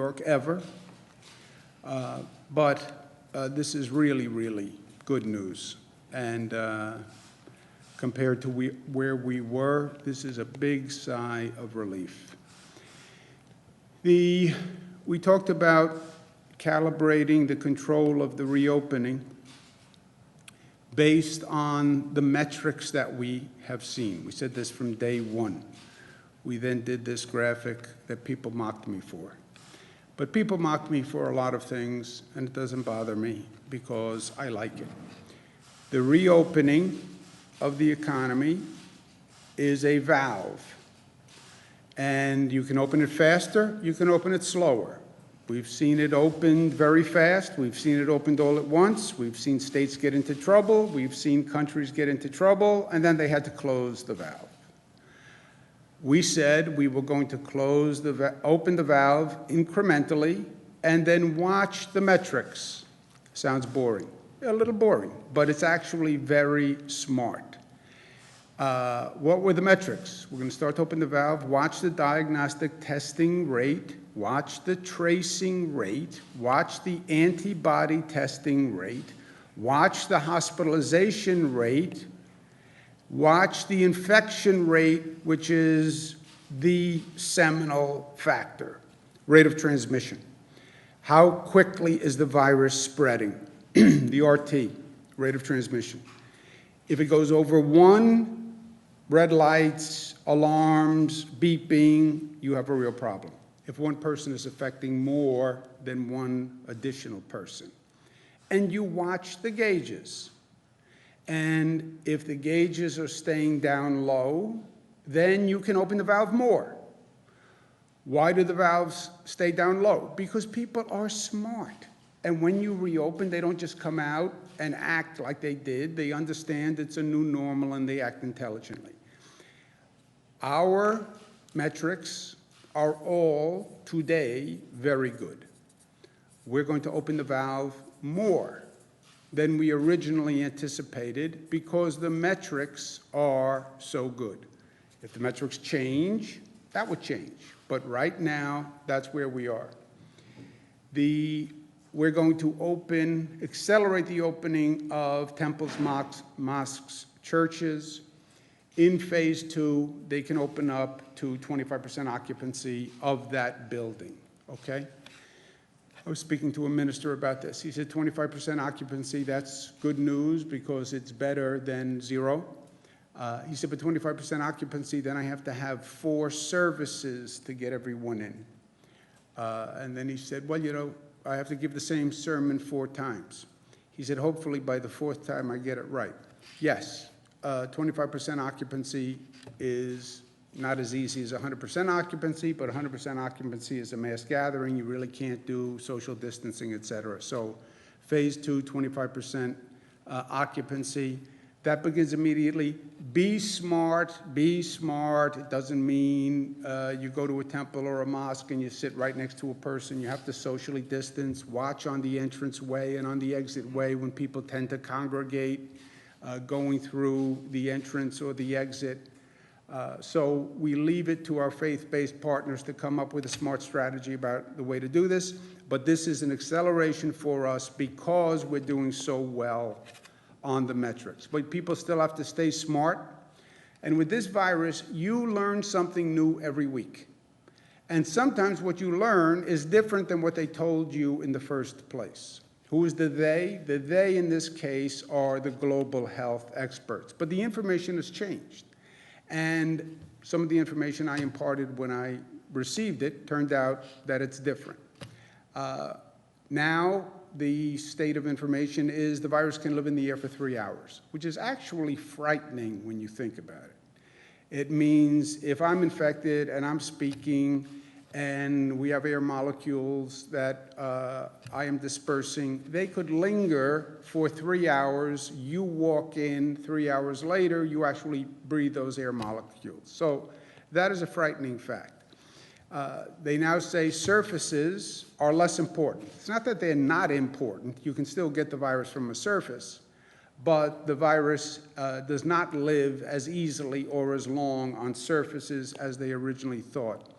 York ever, but this is really, really good news. And compared to where we were, this is a big sigh of relief. We talked about calibrating the control of the reopening based on the metrics that we have seen. We said this from day one. We then did this graphic that people mocked me for. But people mocked me for a lot of things, and it doesn't bother me because I like it. The reopening of the economy is a valve. And you can open it faster, you can open it slower. We've seen it opened very fast. We've seen it opened all at once. We've seen states get into trouble. We've seen countries get into trouble, and then they had to close the valve. We said we were going to open the valve incrementally and then watch the metrics. Sounds boring. A little boring, but it's actually very smart. What were the metrics? We're going to start to open the valve, watch the diagnostic testing rate, watch the tracing rate, watch the antibody testing rate, watch the hospitalization rate, watch the infection rate, which is the seminal factor, rate of transmission. How quickly is the virus spreading? The RT, rate of transmission. If it goes over 1, red lights, alarms, beeping, you have a real problem. If one person is affecting more than one additional person. And you watch the gauges. And if the gauges are staying down low, then you can open the valve more. Why do the valves stay down low? Because people are smart. And when you reopen, they don't just come out and act like they did. They understand it's a new normal and they act intelligently. Our metrics are all today very good. We're going to open the valve more than we originally anticipated because the metrics are so good. If the metrics change, that would change. But right now, that's where we are. We're going to accelerate the opening of temples, mosques, churches. In phase 2, they can open up to 25% occupancy of that building, okay? I was speaking to a minister about this. He said 25% occupancy, that's good news because it's better than 0. He said, but 25% occupancy, then I have to have 4 services to get everyone in. And then he said, well, you know, I have to give the same sermon 4 times. He said, hopefully by the 4th time I get it right. Yes, 25% occupancy is not as easy as 100% occupancy, but 100% occupancy is a mass gathering. You really can't do social distancing, et cetera. So phase 2, 25% occupancy. That begins immediately. Be smart, be smart. It doesn't mean you go to a temple or a mosque and you sit right next to a person. You have to socially distance. Watch on the entrance way and on the exit way when people tend to congregate going through the entrance or the exit. So we leave it to our faith-based partners to come up with a smart strategy about the way to do this. But this is an acceleration for us because we're doing so well on the metrics. But people still have to stay smart. And with this virus, you learn something new every week. And sometimes what you learn is different than what they told you in the first place. Who is the they? The they in this case are the global health experts. But the information has changed. And some of the information I imparted when I received it turned out that it's different. Now, the state of information is the virus can live in the air for 3 hours, which is actually frightening when you think about it. It means if I'm infected and I'm speaking and we have air molecules that I am dispersing, they could linger for 3 hours. You walk in 3 hours later, you actually breathe those air molecules. So that is a frightening fact. They now say surfaces are less important. It's not that they're not important. You can still get the virus from a surface, but the virus does not live as easily or as long on surfaces as they originally thought.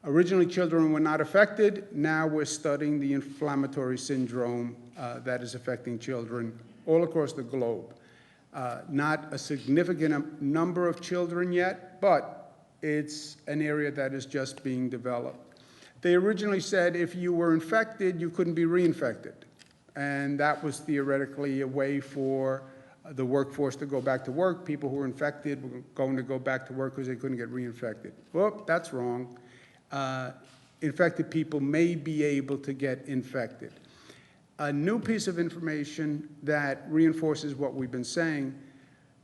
Originally, children were not affected. Now we're studying the inflammatory syndrome that is affecting children all across the globe. Not a significant number of children yet, but it's an area that is just being developed. They originally said if you were infected, you couldn't be reinfected. And that was theoretically a way for the workforce to go back to work. People who were infected were going to go back to work because they couldn't get reinfected. Well, that's wrong. Infected people may be able to get infected. A new piece of information that reinforces what we've been saying,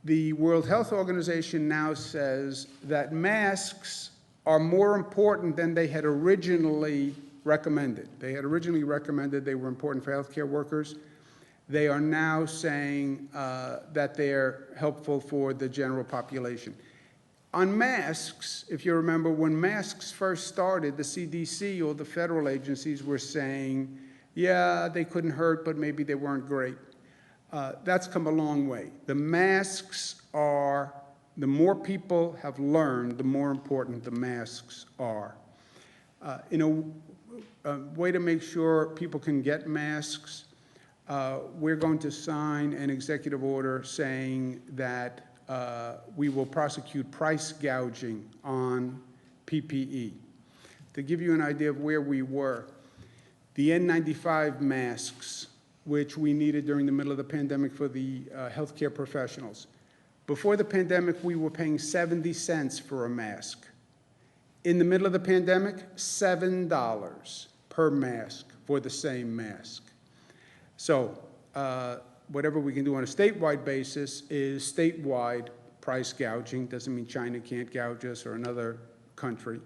the World Health Organization now says that masks are more important than they had originally recommended. They had originally recommended they were important for healthcare workers. They are now saying that they're helpful for the general population. On masks, if you remember, when masks first started, the CDC or the federal agencies were saying, yeah, they couldn't hurt, but maybe they weren't great. That's come a long way. The masks are, the more people have learned, the more important the masks are. In a way to make sure people can get masks, we're going to sign an executive order saying that we will prosecute price gouging on PPE. To give you an idea of where we were, the N95 masks, which we needed during the middle of the pandemic for the healthcare professionals. Before the pandemic, we were paying 70 cents for a mask. In the middle of the pandemic, $7 per mask for the same mask. So whatever we can do on a statewide basis is statewide price gouging. Doesn't mean China can't gouge us or another country,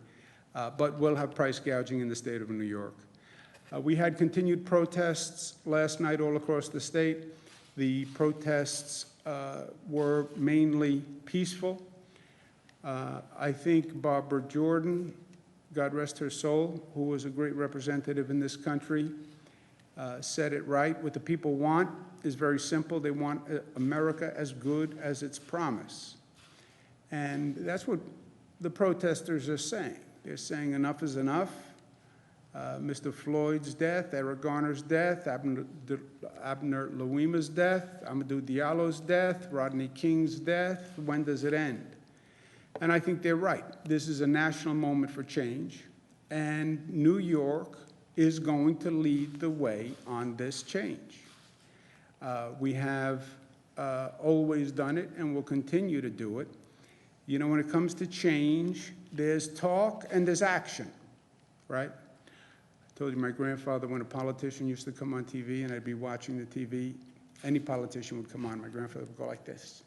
but we'll have price gouging in the state of New York. We had continued protests last night all across the state. The protests were mainly peaceful. I think Barbara Jordan, God rest her soul, who was a great representative in this country, said it right. What the people want is very simple. They want America as good as its promise. And that's what the protesters are saying. They're saying enough is enough. Mr. Floyd's death, Eric Garner's death, Abner Louima's death, Amadou Diallo's death, Rodney King's death. When does it end? And I think they're right. This is a national moment for change, and New York is going to lead the way on this change. We have always done it and will continue to do it. You know, when it comes to change, there's talk and there's action, right? I told you my grandfather, when a politician used to come on TV and I'd be watching the TV, any politician would come on, my grandfather would go like this.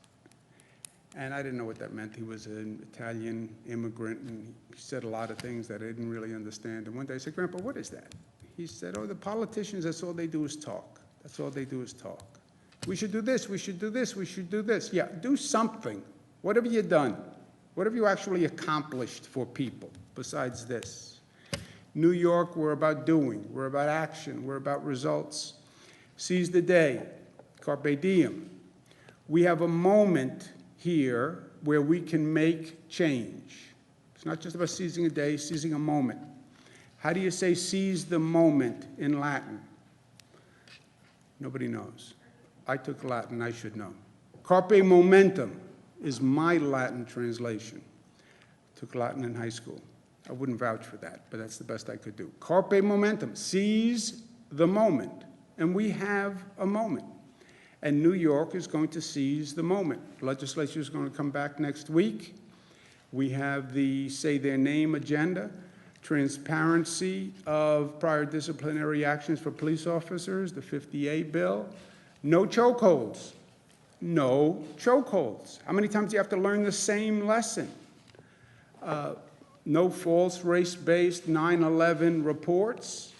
And I didn't know what that meant. He was an Italian immigrant, and he said a lot of things that I didn't really understand. And one day I said, Grandpa, what is that? He said, oh, the politicians, that's all they do is talk. That's all they do is talk. We should do this, we should do this, we should do this. Yeah, do something. What have you done? What have you actually accomplished for people besides this? New York, we're about doing, we're about action, we're about results. Seize the day, carpe diem. We have a moment here where we can make change. It's not just about seizing a day, seizing a moment. How do you say seize the moment in Latin? Nobody knows. I took Latin, I should know. Carpe momentum is my Latin translation. I took Latin in high school. I wouldn't vouch for that, but that's the best I could do. Carpe momentum, seize the moment. And we have a moment. And New York is going to seize the moment. The legislature is going to come back next week. We have the Say Their Name agenda, transparency of prior disciplinary actions for police officers, the 50A bill. No chokeholds. No chokeholds. How many times do you have to learn the same lesson? No false race-based 9/11 reports.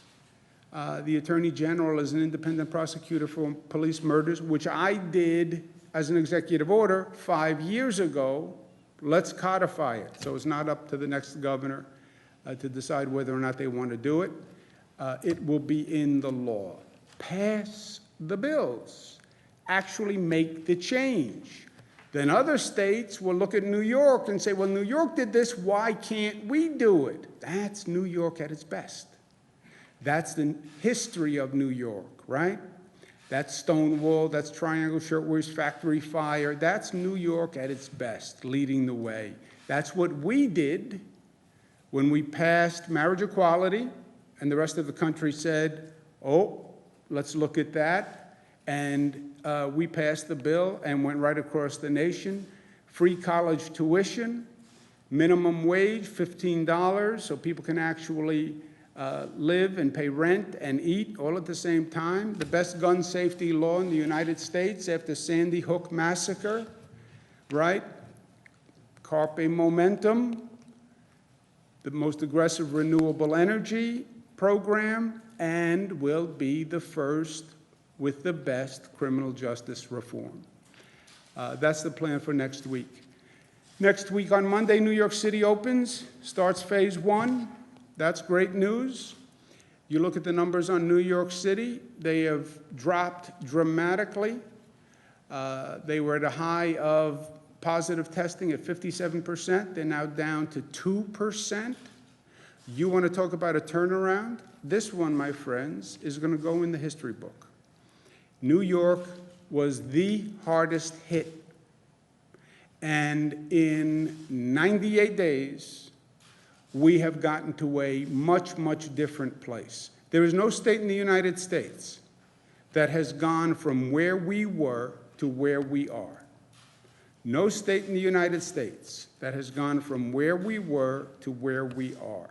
The Attorney General is an independent prosecutor for police murders, which I did as an executive order 5 years ago. Let's codify it. So it's not up to the next governor to decide whether or not they want to do it. It will be in the law. Pass the bills. Actually make the change. Then other states will look at New York and say, well, New York did this, why can't we do it? That's New York at its best. That's the history of New York, right? That's Stonewall, that's Triangle Shirtwaist Factory Fire. That's New York at its best, leading the way. That's what we did when we passed marriage equality, and the rest of the country said, oh, let's look at that. And we passed the bill and went right across the nation. Free college tuition, minimum wage, $15, so people can actually live and pay rent and eat all at the same time. The best gun safety law in the United States after Sandy Hook massacre, right? Carpe momentum, the most aggressive renewable energy program, and will be the first with the best criminal justice reform. That's the plan for next week. Next week on Monday, New York City opens, starts phase 1. That's great news. You look at the numbers on New York City, they have dropped dramatically. They were at a high of positive testing at 57%. They're now down to 2%. You want to talk about a turnaround? This one, my friends, is going to go in the history book. New York was the hardest hit. And in 98 days, we have gotten to a much, much different place. There is no state in the United States that has gone from where we were to where we are. No state in the United States that has gone from where we were to where we are.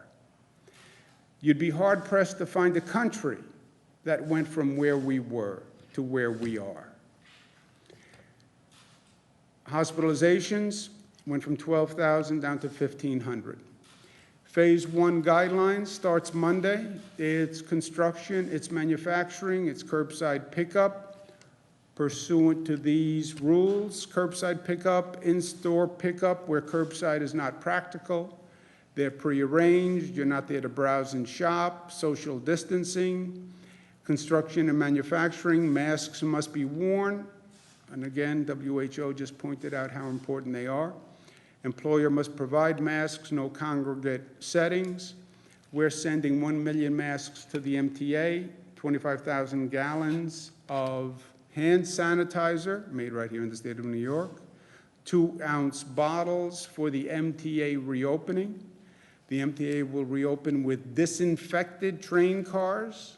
You'd be hard-pressed to find a country that went from where we were to where we are. Hospitalizations went from 12,000 down to 1,500. Phase 1 guidelines starts Monday. It's construction, it's manufacturing, it's curbside pickup. Pursuant to these rules, curbside pickup, in-store pickup where curbside is not practical. They're prearranged, you're not there to browse and shop, social distancing. Construction and manufacturing, masks must be worn. And again, WHO just pointed out how important they are. Employer must provide masks, no congregate settings. We're sending 1 million masks to the MTA, 25,000 gallons of hand sanitizer, made right here in the state of New York, 2-ounce bottles for the MTA reopening. The MTA will reopen with disinfected train cars,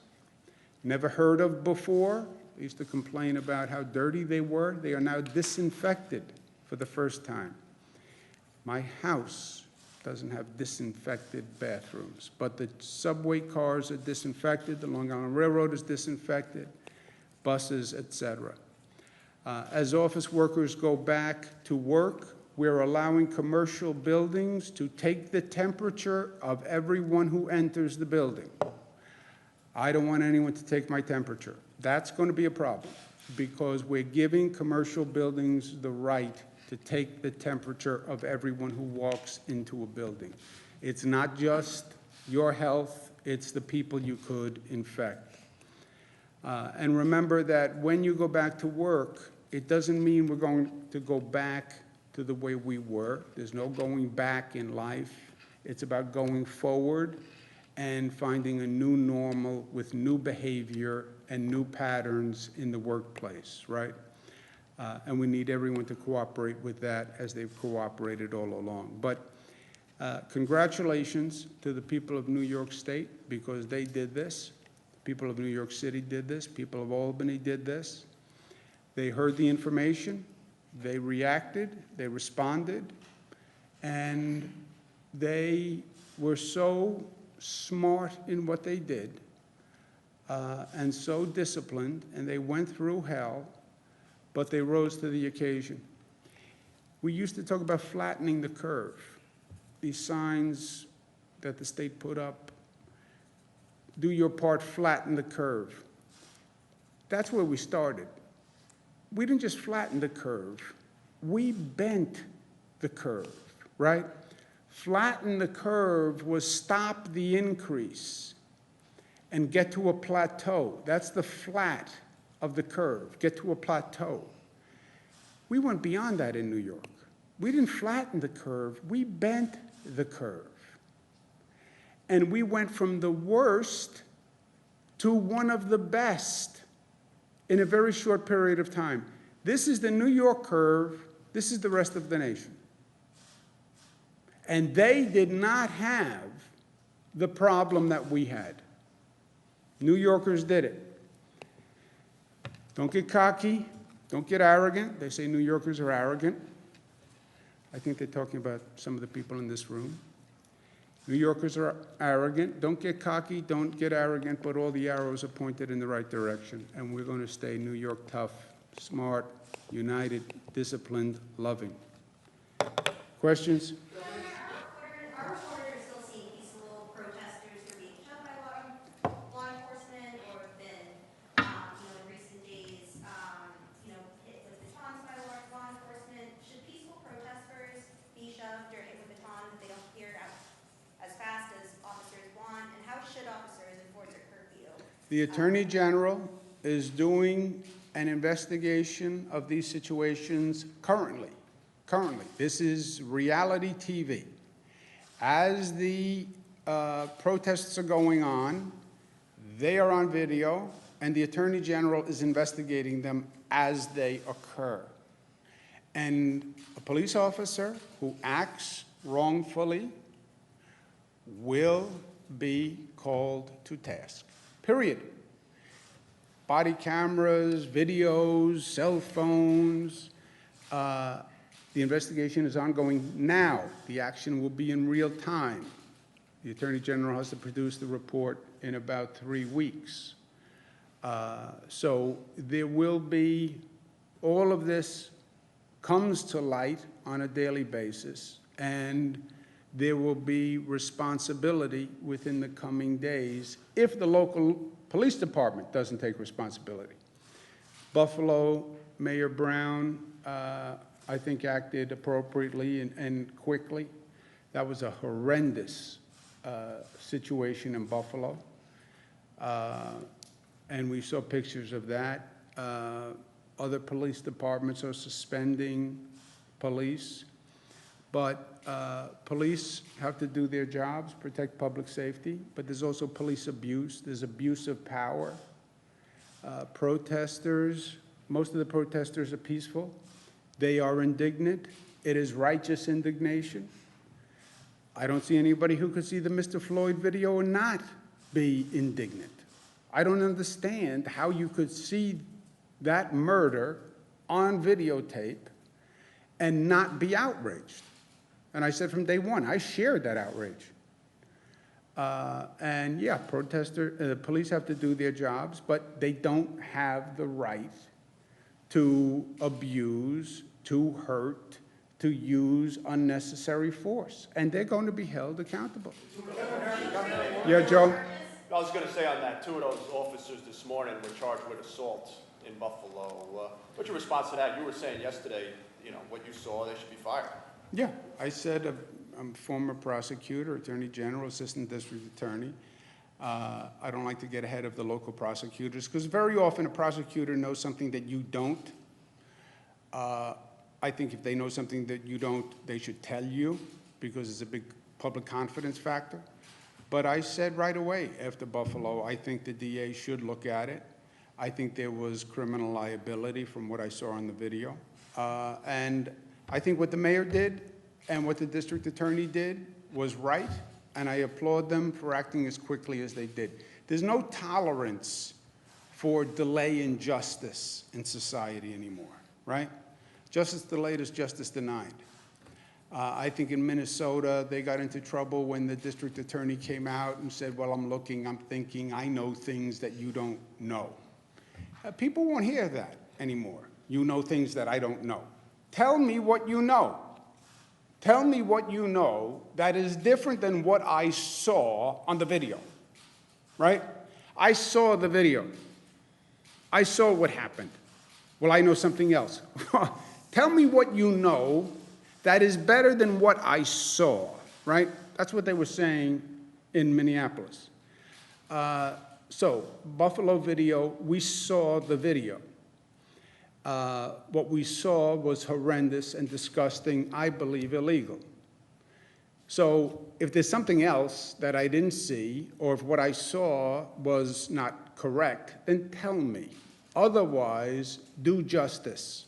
never heard of before. They used to complain about how dirty they were. They are now disinfected for the first time. My house doesn't have disinfected bathrooms, but the subway cars are disinfected, the Long Island Railroad is disinfected, buses, etc. As office workers go back to work, we're allowing commercial buildings to take the temperature of everyone who enters the building. I don't want anyone to take my temperature. That's going to be a problem because we're giving commercial buildings the right to take the temperature of everyone who walks into a building. It's not just your health, it's the people you could infect. And remember that when you go back to work, it doesn't mean we're going to go back to the way we were. There's no going back in life. It's about going forward and finding a new normal with new behavior and new patterns in the workplace, right? And we need everyone to cooperate with that as they've cooperated all along. But congratulations to the people of New York State because they did this. People of New York City did this. People of Albany did this. They heard the information. They reacted. They responded. And they were so smart in what they did and so disciplined, and they went through hell, but they rose to the occasion. We used to talk about flattening the curve. These signs that the state put up, do your part, flatten the curve. That's where we started. We didn't just flatten the curve, we bent the curve, right? Flatten the curve was stop the increase and get to a plateau. That's the flat of the curve, get to a plateau. We went beyond that in New York. We didn't flatten the curve, we bent the curve. And we went from the worst to one of the best in a very short period of time. This is the New York curve, this is the rest of the nation. And they did not have the problem that we had. New Yorkers did it. Don't get cocky, don't get arrogant. They say New Yorkers are arrogant. I think they're talking about some of the people in this room. New Yorkers are arrogant. Don't get cocky, don't get arrogant, but all the arrows are pointed in the right direction. And we're going to stay New York tough, smart, united, disciplined, loving. Questions? Are reporters still seeing peaceful protesters who are being shot by law enforcement, or have been, in recent days, hit with batons by law enforcement? Should peaceful protesters be shoved or hit with batons if they don't clear out as fast as officers want? And how should officers enforce their curfew? The Attorney General is doing an investigation of these situations currently. This is reality TV. As the protests are going on, they are on video, and the Attorney General is investigating them as they occur. And a police officer who acts wrongfully will be called to task, period. Body cameras, videos, cell phones. The investigation is ongoing now. The action will be in real time. The Attorney General has to produce the report in about 3 weeks. So there will be, all of this comes to light on a daily basis, and there will be responsibility within the coming days if the local police department doesn't take responsibility. Buffalo, Mayor Brown, I think acted appropriately and quickly. That was a horrendous situation in Buffalo. And we saw pictures of that. Other police departments are suspending police. But police have to do their jobs, protect public safety, but there's also police abuse. There's abuse of power. Protesters, most of the protesters are peaceful. They are indignant. It is righteous indignation. I don't see anybody who could see the Mr. Floyd video and not be indignant. I don't understand how you could see that murder on videotape and not be outraged. And I said from day one, I shared that outrage. And yeah, police have to do their jobs, but they don't have the right to abuse, to hurt, to use unnecessary force. And they're going to be held accountable. Yeah, Joe? I was going to say on that, 2 of those officers this morning were charged with assault in Buffalo. What's your response to that? You were saying yesterday, what you saw, they should be fired. Yeah, I said I'm a former prosecutor, attorney general, assistant district attorney. I don't like to get ahead of the local prosecutors because very often a prosecutor knows something that you don't. I think if they know something that you don't, they should tell you because it's a big public confidence factor. But I said right away after Buffalo, I think the DA should look at it. I think there was criminal liability from what I saw on the video. And I think what the mayor did and what the district attorney did was right, and I applaud them for acting as quickly as they did. There's no tolerance for delay in justice in society anymore, right? Justice delayed is justice denied. I think in Minnesota, they got into trouble when the district attorney came out and said, well, I'm looking, I'm thinking, I know things that you don't know. People won't hear that anymore. You know things that I don't know. Tell me what you know. Tell me what you know that is different than what I saw on the video, right? I saw the video. I saw what happened. Well, I know something else. Tell me what you know that is better than what I saw, right? That's what they were saying in Minneapolis. So, Buffalo video, we saw the video. What we saw was horrendous and disgusting, I believe illegal. So if there's something else that I didn't see, or if what I saw was not correct, then tell me. Otherwise, do justice.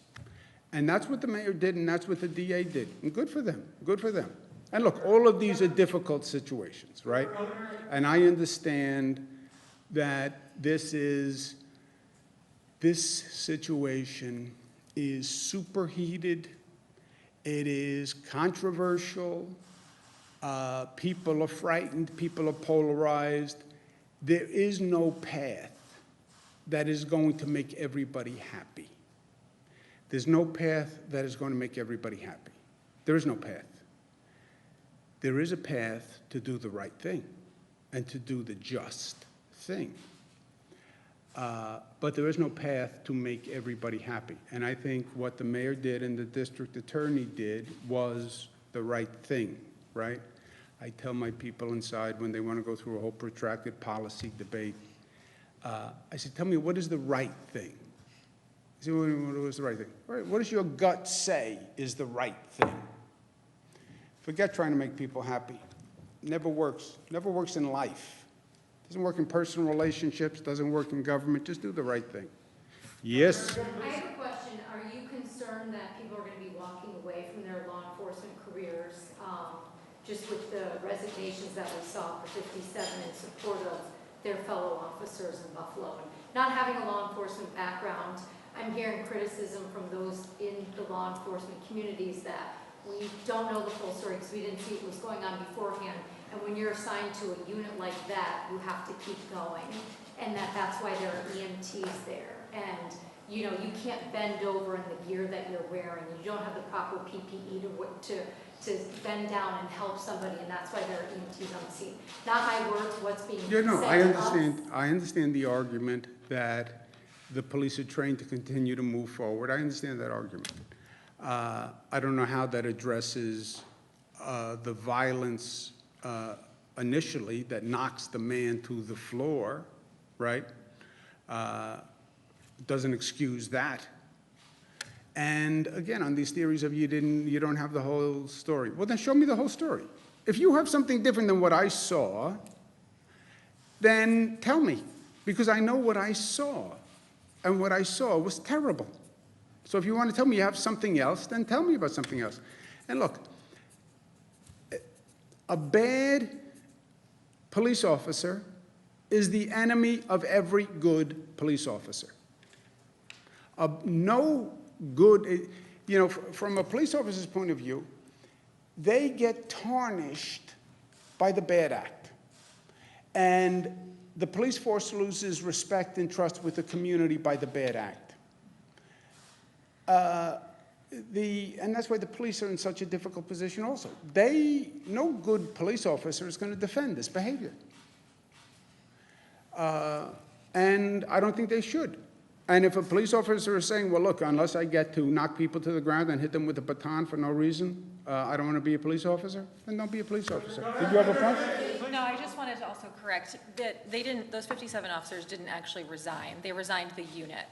And that's what the mayor did, and that's what the DA did. And good for them, good for them. And look, all of these are difficult situations, right? And I understand that this situation is superheated. It is controversial. People are frightened. People are polarized. There is no path that is going to make everybody happy. There's no path that is going to make everybody happy. There is no path. There is a path to do the right thing and to do the just thing. But there is no path to make everybody happy. And I think what the mayor did and the district attorney did was the right thing, right? I tell my people inside when they want to go through a whole protracted policy debate, I said, tell me, what is the right thing? I said, what is the right thing? All right, what does your gut say is the right thing? Forget trying to make people happy. Never works. Never works in life. Doesn't work in personal relationships, doesn't work in government. Just do the right thing. Yes? I have a question. Are you concerned that people are going to be walking away from their law enforcement careers, just with the resignations that we saw for 57 in support of their fellow officers in Buffalo? And not having a law enforcement background, I'm hearing criticism from those in the law enforcement communities that we don't know the full story because we didn't see what was going on beforehand. And when you're assigned to a unit like that, you have to keep going. And that's why there are EMTs there. And, you know, you can't bend over in the gear that you're wearing. You don't have the proper PPE to bend down and help somebody. And that's why there are EMTs on the scene. Not my words, what's being said to us. I understand the argument that the police are trained to continue to move forward. I understand that argument. I don't know how that addresses the violence initially that knocks the man to the floor, right? Doesn't excuse that. And again, on these theories of you don't have the whole story. Well, then show me the whole story. If you have something different than what I saw, then tell me, because I know what I saw, and what I saw was terrible. So if you want to tell me you have something else, then tell me about something else. And look, a bad police officer is the enemy of every good police officer. No good, you know, from a police officer's point of view, they get tarnished by the bad act. And the police force loses respect and trust with the community by the bad act. And that's why the police are in such a difficult position also. No good police officer is going to defend this behavior. And I don't think they should. And if a police officer is saying, well, look, unless I get to knock people to the ground and hit them with a baton for no reason, I don't want to be a police officer, then don't be a police officer. Did you have a point? No, I just wanted to also correct that those 57 officers didn't actually resign. They resigned the unit.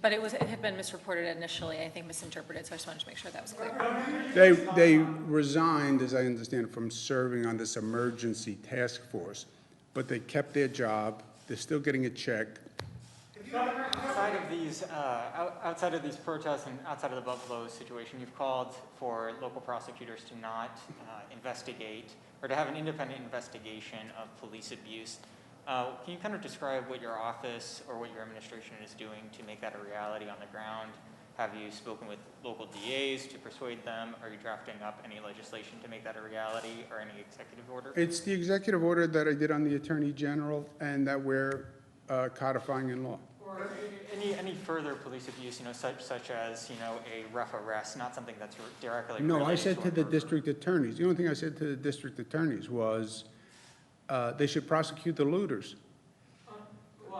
But it had been misreported initially, I think misinterpreted, so I just wanted to make sure that was clear. They resigned, as I understand it, from serving on this emergency task force, but they kept their job. They're still getting a check. Outside of these protests and outside of the Buffalo situation, you've called for local prosecutors to not investigate or to have an independent investigation of police abuse. Can you kind of describe what your office or what your administration is doing to make that a reality on the ground? Have you spoken with local DAs to persuade them? Are you drafting up any legislation to make that a reality or any executive order? It's the executive order that I did on the Attorney General and that we're codifying in law. Or any further police abuse, you know, such as, you know, a rough arrest, not something that's directly No, I related said to the murder. district attorneys. The only thing I said to the district attorneys was they should prosecute the looters.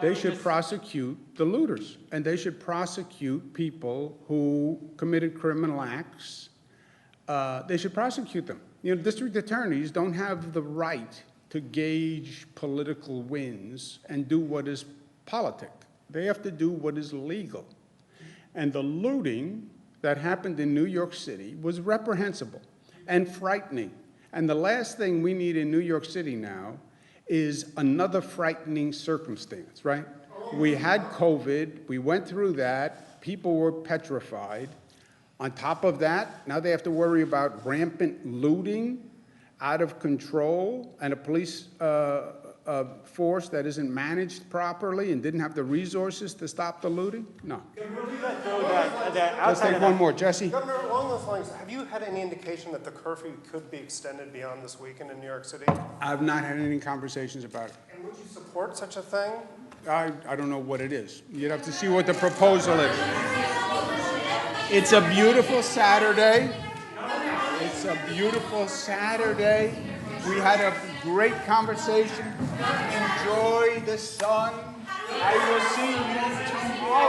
They should prosecute the looters, and they should prosecute people who committed criminal acts. They should prosecute them. You know, district attorneys don't have the right to gauge political wins and do what is politic. They have to do what is legal. And the looting that happened in New York City was reprehensible and frightening. And the last thing we need in New York City now is another frightening circumstance, right? We had COVID, we went through that, people were petrified. On top of that, now they have to worry about rampant looting, out of control, and a police force that isn't managed properly and didn't have the resources to stop the looting? No. Let's take one more. Jesse? Governor, along those lines, have you had any indication that the curfew could be extended beyond this weekend in New York City? I've not had any conversations about it. And would you support such a thing? I don't know what it is. You'd have to see what the proposal is. It's a beautiful Saturday. It's a beautiful Saturday. We had a great conversation. Enjoy the sun. I will see you tomorrow.